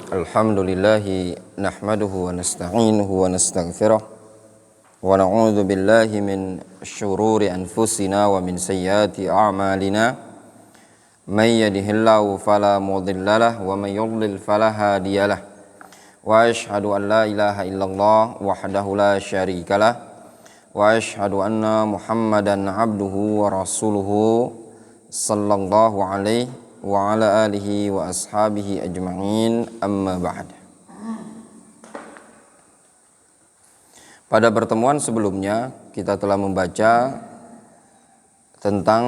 Alhamdulillahi nahmaduhu wa nasta'inuhu wa nastaghfiruh wa na'udzu billahi min syururi anfusina wa min sayyiati a'malina may yahdihillahu fala mudhillalah wa may yudlil fala hadiyalah wa asyhadu an la ilaha illallah wahdahu la syarikalah wa asyhadu anna Muhammadan abduhu wa rasuluhu sallallahu alaihi wa ala alihi wa ashabihi ajma'in, amma ba'd. Pada pertemuan sebelumnya kita telah membaca tentang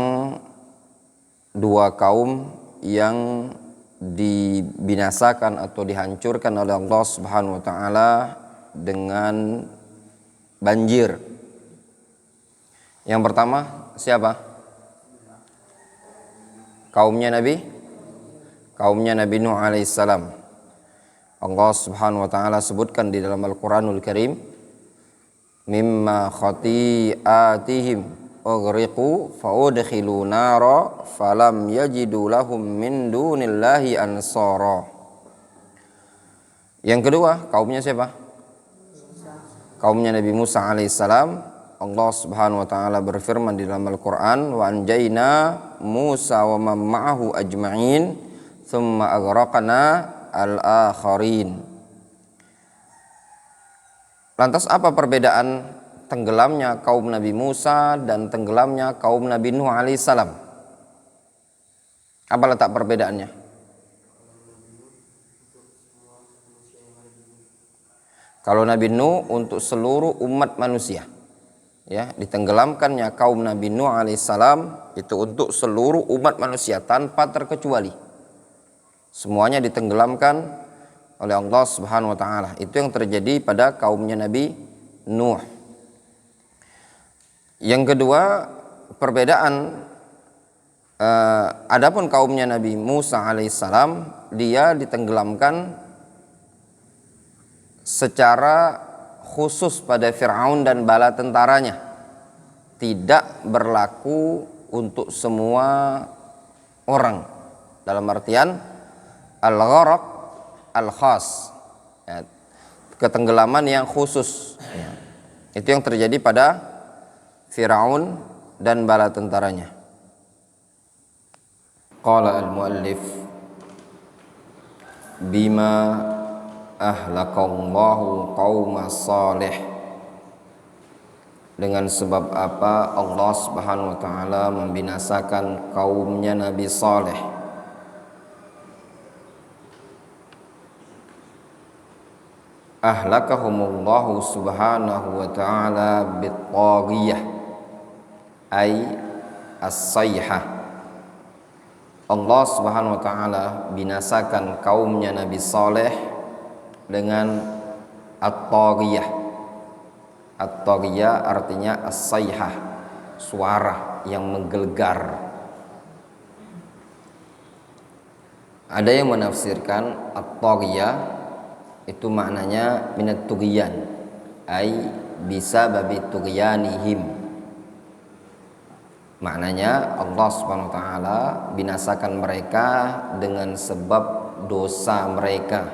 dua kaum yang dibinasakan atau dihancurkan oleh Allah Subhanahu wa taala dengan banjir. Yang pertama siapa? Kaumnya Nabi Nuh alaihissalam. Allah Subhanahu wa taala sebutkan di dalam Al-Qur'anul Karim, mimma khati'atihim ughriqu faudkhilu nara falam yajidu lahum min dunillahi ansara. Yang kedua, kaumnya siapa? Kaumnya Nabi Musa alaihissalam. Allah Subhanahu wa taala berfirman di dalam Al-Qur'an, wa anjayna Musa wa man ma'ahu ajma'in thumma aghraqna al-akharin. Lantas apa perbedaan tenggelamnya kaum Nabi Musa dan tenggelamnya kaum Nabi Nuh alaihissalam? Apa letak perbedaannya? Kalau Nabi Nuh untuk seluruh umat manusia, ya, ditenggelamkannya kaum Nabi Nuh alaihissalam itu untuk seluruh umat manusia tanpa terkecuali. Semuanya ditenggelamkan oleh Allah Subhanahu wa taala. Itu yang terjadi pada kaumnya Nabi Nuh. Yang kedua, perbedaan adapun kaumnya Nabi Musa alaihissalam, dia ditenggelamkan secara khusus pada Fir'aun dan bala tentaranya, tidak berlaku untuk semua orang, dalam artian al-gharaq al-khas, ya, ketenggelaman yang khusus, ya. Itu yang terjadi pada Fir'aun dan bala tentaranya. Qala al-muallif bima ahlakallahu qauma salih, dengan sebab apa Allah Subhanahu wa taala membinasakan kaumnya Nabi Saleh. Ahlakahumullahu subhanahu wa ta'ala bit-taghiyah ay as-sayhah. Allah Subhanahu wa taala binasakan kaumnya Nabi Saleh dengan at-taghiyah. At-taghiyah artinya as-sayhah, suara yang menggelegar. Ada yang menafsirkan at-taghiyah itu maknanya minat tughyan, ai bisa babi tughyanihim. Maknanya Allah Subhanahu wa taala binasakan mereka dengan sebab dosa mereka.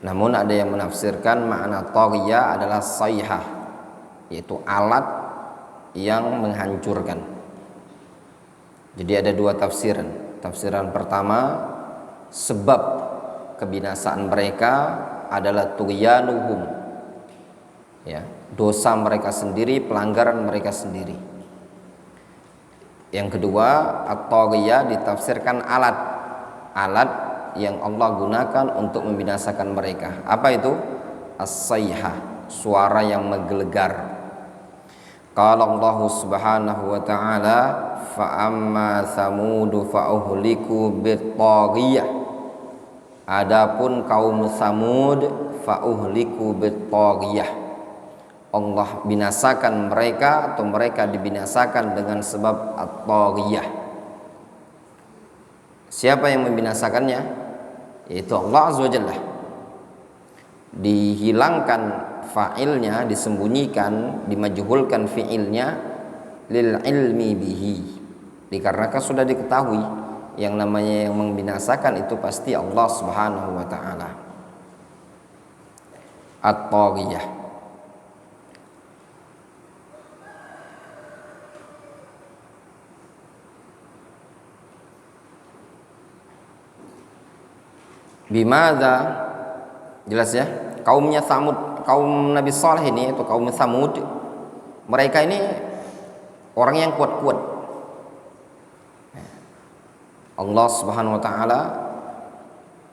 Namun ada yang menafsirkan makna taghiyah adalah sayhah, yaitu alat yang menghancurkan. Jadi ada dua tafsiran. Tafsiran pertama, sebab kebinasaan mereka adalah tughyanuhum, ya, dosa mereka sendiri, pelanggaran mereka sendiri. Yang kedua, at-taghiyah ditafsirkan alat yang Allah gunakan untuk membinasakan mereka. Apa itu? As-sayhah, suara yang menggelegar. Qala Allah Subhanahu wa taala, fa amma thamud fa uhliku bit-taghiyah. Adapun kaum Samud, fa uhliku bit-taghiyah, Allah binasakan mereka atau mereka dibinasakan dengan sebab at-taghiyah. Siapa yang membinasakannya? Yaitu Allah Azza wa Jalla. Dihilangkan fa'ilnya, disembunyikan, dimajhulkan fi'ilnya lil ilmi bihi, dikarenakan sudah diketahui yang namanya yang membinasakan itu pasti Allah Subhanahu wa taala. At-Taghiyah. Bimada, jelas ya, kaumnya Tsamud, kaum Nabi Saleh ini atau kaum Tsamud, mereka ini orang yang kuat-kuat. Allah Subhanahu wa taala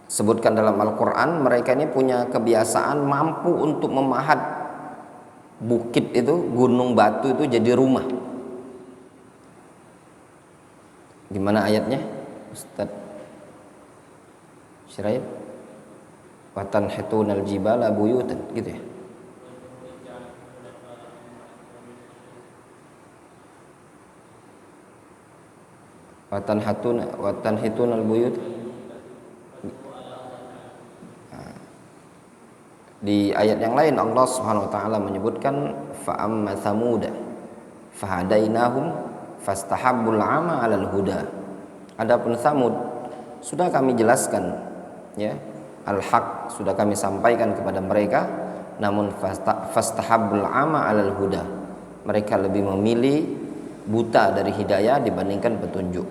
sebutkan dalam Al-Qur'an, mereka ini punya kebiasaan mampu untuk memahat bukit itu, gunung batu itu jadi rumah. Gimana ayatnya, Ustaz Syiraib? Watanhitunal jibala buyutan, gitu ya. Watanhitunal buyut. Di ayat yang lain Allah Subhanahu wa taala menyebutkan fa amma tsamuda fahadainahum fastahabbul 'ama 'alal huda. Adapun Tsamud sudah kami jelaskan ya, al-haq sudah kami sampaikan kepada mereka, namun fastahabbul 'ama 'alal huda. Mereka lebih memilih buta dari hidayah dibandingkan petunjuk.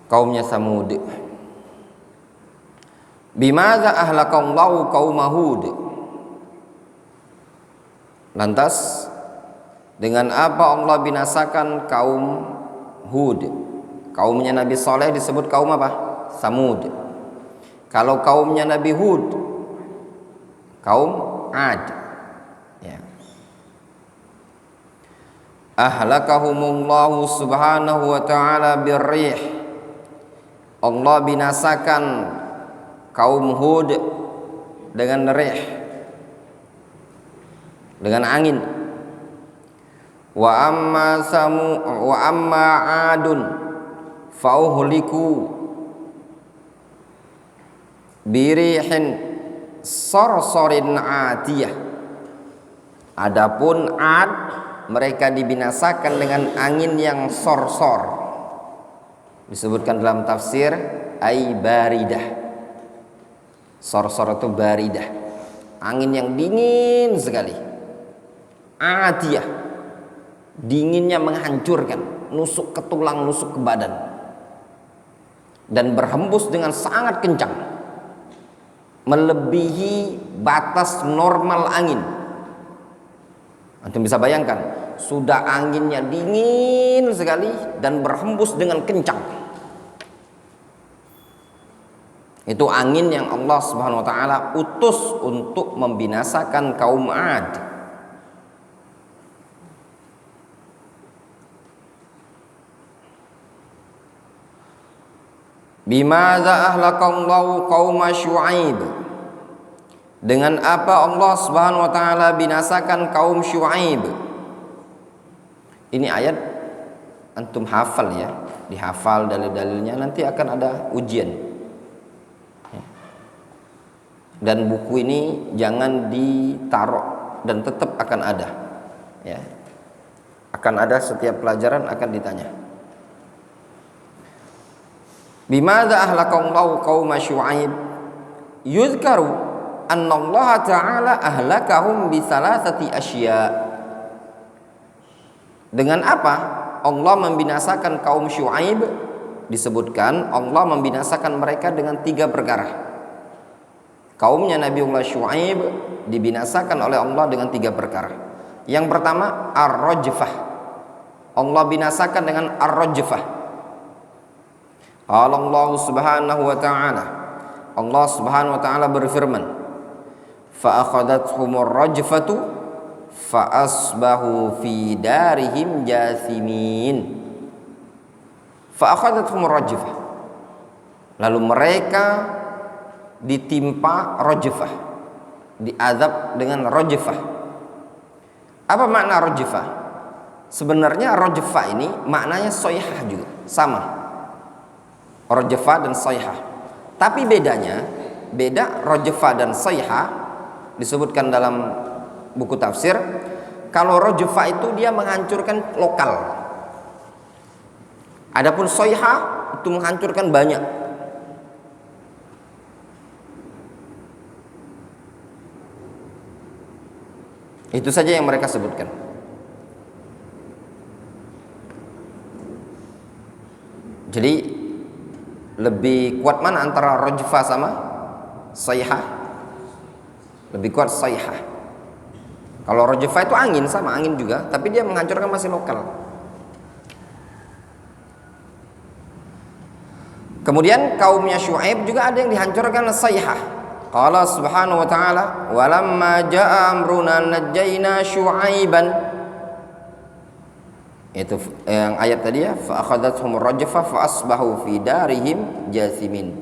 Kaumnya Tsamud. Bimadza ahlakallahu qauma Hud. Lantas dengan apa Allah binasakan kaum Hud? Kaumnya Nabi Saleh disebut kaum apa? Tsamud. Kalau kaumnya Nabi Hud, kaum Ad. Ya. Ahlakahumullahu subhanahu wa ta'ala birrih. Allah binasakan kaum Hud dengan rih, dengan angin. Wa amma Adun fauhliku birihin sorsorin atiyah. Adapun Ad, mereka dibinasakan dengan angin yang sorsor. Disebutkan dalam tafsir ay baridah. Sorsor itu baridah, angin yang dingin sekali. Atiyah, dinginnya menghancurkan, nusuk ke tulang, nusuk ke badan, dan berhembus dengan sangat kencang, melebihi batas normal angin. Antum bisa bayangkan, sudah anginnya dingin sekali dan berhembus dengan kencang. Itu angin yang Allah Subhanahu wa taala utus untuk membinasakan kaum Ad. Bimadza ahlakallahu qauma Syu'aib. Dengan apa Allah Subhanahu wa taala binasakan kaum Syu'aib? Ini ayat antum hafal ya, dihafal dalil-dalilnya, nanti akan ada ujian. Dan buku ini jangan ditaruh, dan tetap akan ada ya. Akan ada, setiap pelajaran akan ditanya. Bimadza ahlakallahu qauma Syu'aib. Yuzkaru anna Allah ta'ala ahlakahum bi salasati asya'. Dengan apa Allah membinasakan kaum Syu'aib? Disebutkan Allah membinasakan mereka dengan 3 perkara. Kaumnya Nabiullah Syu'aib dibinasakan oleh Allah dengan 3 perkara. Yang pertama, ar-rajfah. Allah binasakan dengan ar-rajfah. Qala Allah Subhanahu wa ta'ala. Allah Subhanahu wa ta'ala berfirman, fa akhadathumur rajfatu fa asbahu fi darihim jathimin. Fa akhadathumur rajfah. Lalu mereka ditimpa rajfah, diazab dengan rajfah. Apa makna rajfah? Sebenarnya rajfah ini maknanya soyhah juga, sama. Rajfah dan soyhah. Tapi beda rajfah dan soyhah disebutkan dalam buku tafsir. Kalau rajfah itu dia menghancurkan lokal. Adapun soihah itu menghancurkan banyak. Itu saja yang mereka sebutkan. Jadi lebih kuat mana antara rajfa sama soihah? Lebih kuat soihah. Kalau rajfa itu angin, sama angin juga, tapi dia menghancurkan masih lokal. Kemudian kaumnya Syuaib juga ada yang dihancurkan soihah. Qala subhanahu wa ta'ala, walamma ja'a amruna najjayna Syuaiban. Itu yang ayat tadi ya, fa akhadathum rajfa fa asbahu fi darihim jathimin.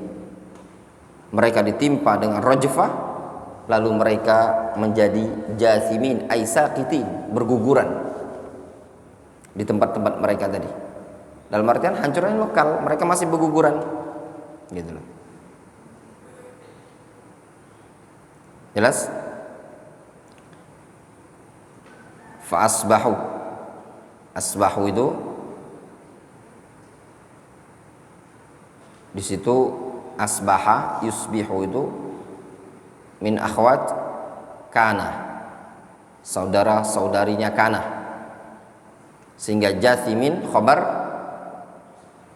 Mereka ditimpa dengan rajfa, lalu mereka menjadi jathimin, ay saqitin, berguguran di tempat-tempat mereka tadi. Dalam artian hancurnya lokal, mereka masih berguguran gitu loh. Jelas? Fa asbahu, asbahu itu di situ asbaha yusbihu itu min akhwat kana, saudara-saudarinya kana, sehingga jathimin khabar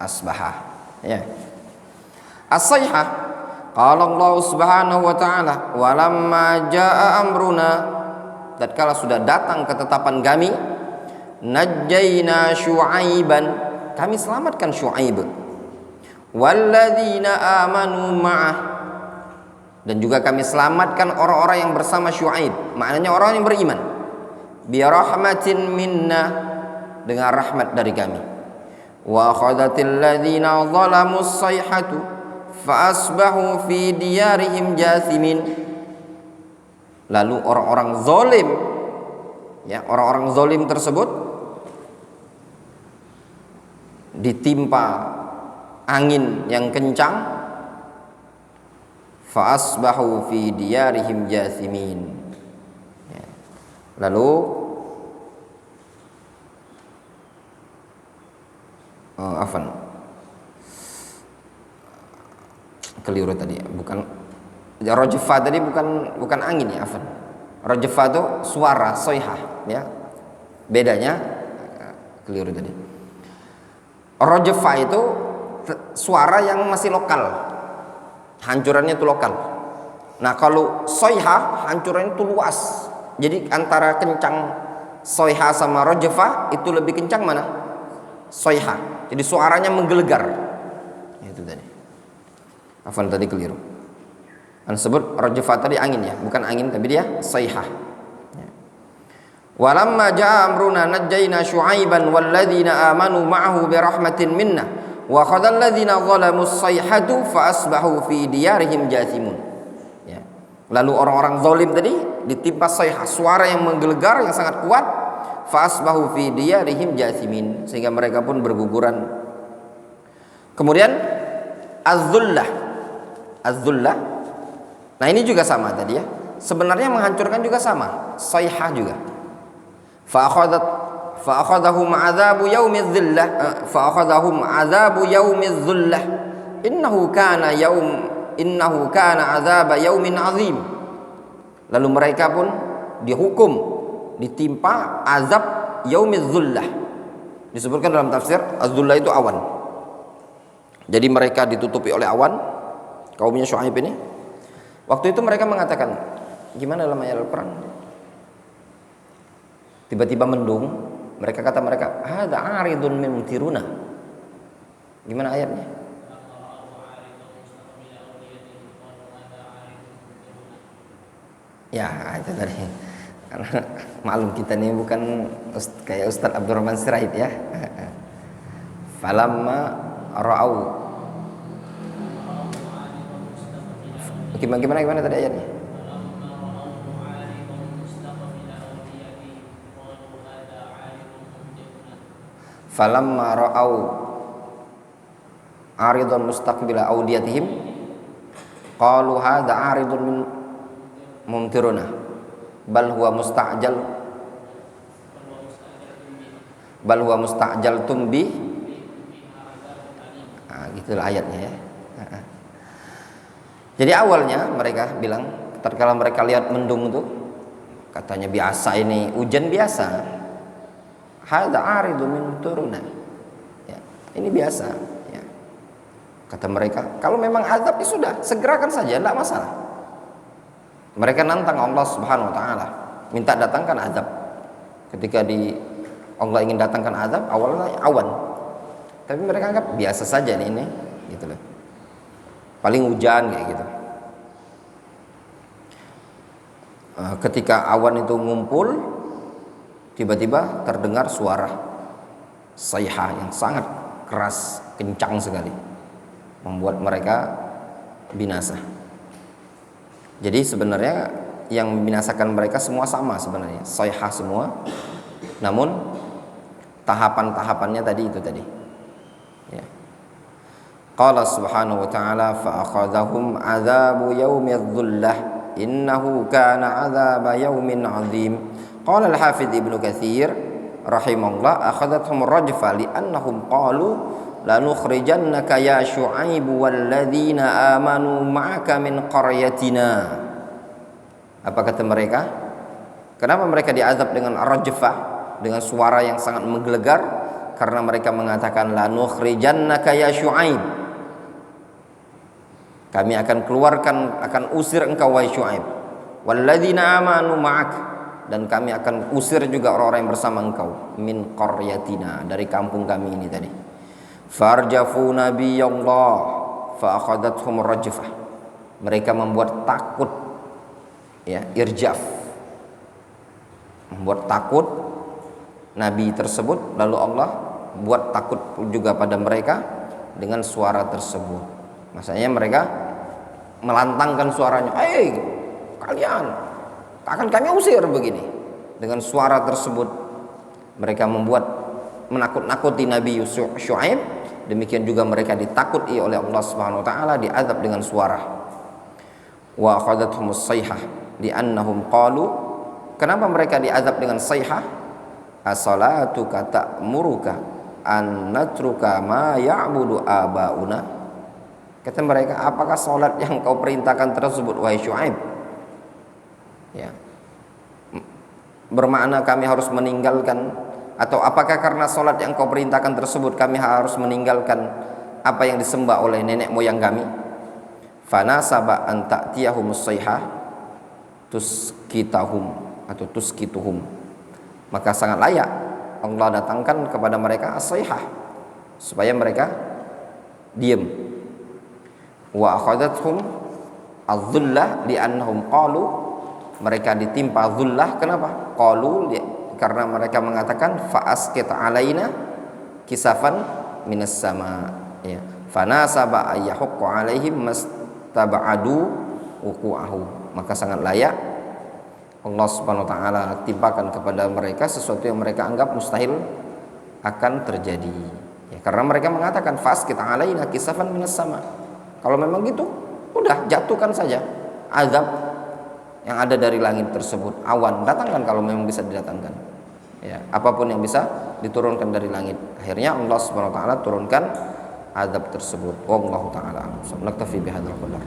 asbaha ya. As-sayhah, qala Allah subhanahu wa ta'ala, walamma jaa amruna, tatkala sudah datang ketetapan kami, najjayna Syuaiban, kami selamatkan Syuaib, walladzina amanu ma'ah, dan juga kami selamatkan orang-orang yang bersama Syuaib, maknanya orang yang beriman, bi rahmatin minna, dengan rahmat dari kami. Wa akhadhatil ladzina zalamus sayhatu fa asbahu fi diyarihim jathimin. Lalu orang-orang zalim, ya, orang-orang zalim tersebut ditimpa angin yang kencang, fa asbahu fi diyarihim jathimin. Ya. Lalu keliru tadi, bukan rajfa tadi, bukan angin ya, afan. Rajfa itu suara, soihah ya. Bedanya keliru tadi. Rajfa itu suara yang masih lokal, hancurannya itu lokal. Nah, kalau soihah hancurannya itu luas. Jadi antara kencang soihah sama rajfa itu lebih kencang mana? Soihah. Jadi suaranya menggelegar. Itu tadi. Afan tadi keliru. An sebut rajfa tadi angin ya, bukan angin tapi dia soihah. Ya. Walamma jaa amruna najjayna Syuaiban walladzina amanu ma'ahu bi rahmatin minna wa khadhal ladzina zalamus sayhatu fa asbahu fi diyarihim jathimun. Ya. Lalu orang-orang zalim tadi ditimpa sayhah, suara yang menggelegar yang sangat kuat, fa asbahu fi diyarihim jathimin, sehingga mereka pun berguguran. Kemudian az-zullah, az-zullah, nah ini juga sama tadi ya, sebenarnya menghancurkan juga sama, sayhah juga. Fa akhadhahum adzabu yaumiz dzillah, fa akhadhahum adzabu yaumiz dzullah, innahu kana adzaba yaumin azim. Lalu mereka pun dihukum, ditimpa azab yaumiz dzullah. Disebutkan dalam tafsir az-dzullah itu awan. Jadi mereka ditutupi oleh awan, kaumnya Syuaib ini. Waktu itu mereka mengatakan, gimana dalam ayat Al-Quran? Tiba-tiba mendung, mereka hadza aridun mimtiruna. Gimana ayatnya? Ya, itu tadi. Karena maklum kita nih bukan kayak Ustaz Abdurrahman Sirait ya. Falamma ra'au, gimana tadi ayatnya? Falamma ra'au aridun mustaqbila awdiyatihim qalu hadza aridun mumtiruna bal huwa musta'jaltum bi gitulah ayatnya ya. Jadi awalnya mereka bilang, tatkala mereka lihat mendung itu, katanya biasa, ini hujan biasa. Hadza aridu min turunan. Ya, ini biasa. Ya. Kata mereka, kalau memang azab ya sudah, segerakan saja, tidak masalah. Mereka nantang Allah Subhanahu Wa Taala, minta datangkan azab. Ketika Allah ingin datangkan azab, awalnya awan. Tapi mereka anggap biasa saja ini, gitu loh. Paling hujan kayak gitu. Ketika awan itu ngumpul, tiba-tiba terdengar suara sayhah yang sangat keras, kencang sekali, membuat mereka binasa. Jadi sebenarnya yang membinasakan mereka semua sama sebenarnya, sayhah semua. Namun tahapan-tahapannya tadi itu tadi. Ya. Qala subhanahu wa ta'ala fa akhadhahum 'adzabu yaumidz dhullah innahu kana 'adzaba yaumin 'adzim. Qala al-Hafidz Ibnu Katsir rahimahullah akhadhathum rajfa li'annahum qalu lanukhrijannaka ya Syu'aib walladzina amanu ma'aka min qaryatina. Apa kata mereka? Kenapa mereka diazab dengan rajfah, dengan suara yang sangat menggelegar? Karena mereka mengatakan lanukhrijannaka ya Syu'aib, kami akan keluarkan, akan usir engkau wahai Syu'aib, walladzina amanu ma'ak, dan kami akan usir juga orang-orang yang bersama engkau, min qaryatina, dari kampung kami ini tadi. Farjafu nabiyallah fa akhadathum rajfah, mereka membuat takut, ya, irjaf, membuat takut nabi tersebut, lalu Allah buat takut juga pada mereka dengan suara tersebut. Maksudnya mereka melantangkan suaranya, kalian akan kami usir begini. Dengan suara tersebut mereka membuat menakut-nakuti Nabi Syu'aib. Demikian juga mereka ditakuti oleh Allah Subhanahu wa taala, diazab dengan suara. Wa akhadhathumus sayhah li'annahum qalu, kenapa mereka diazab dengan sayhah? As-salatuka ta'muruka an natruka ma ya'budu abauna. Kata mereka, apakah salat yang kau perintahkan tersebut wahai Syu'aib, ya, bermakna kami harus meninggalkan, atau apakah karena salat yang kau perintahkan tersebut kami harus meninggalkan apa yang disembah oleh nenek moyang kami? Fanasaba an ta'tiyahumus sayhah tuskitahum atau tuskituhum, maka sangat layak Allah datangkan kepada mereka as-sayhah supaya mereka diam. Wa akhadathum adh-dhullah li'annahum qalu, mereka ditimpa dhullah. Kenapa? Qalu, karena mereka mengatakan fa asqit alaina kisafan minas sama, ya, fanasaba ayyahuqqu alaihim mastaba'adu wuqu'ahu, maka sangat layak Allah Subhanahu wa taala timpakan kepada mereka sesuatu yang mereka anggap mustahil akan terjadi, ya, karena mereka mengatakan fasqit alaina kisafan minas sama. Kalau memang gitu, udah jatuhkan saja azab yang ada dari langit tersebut, awan, datangkan kalau memang bisa didatangkan, ya, apapun yang bisa diturunkan dari langit. Akhirnya Allah Subhanahu wa taala turunkan azab tersebut. Wallahu taala a'lam. Naktafi bihadzal qadar.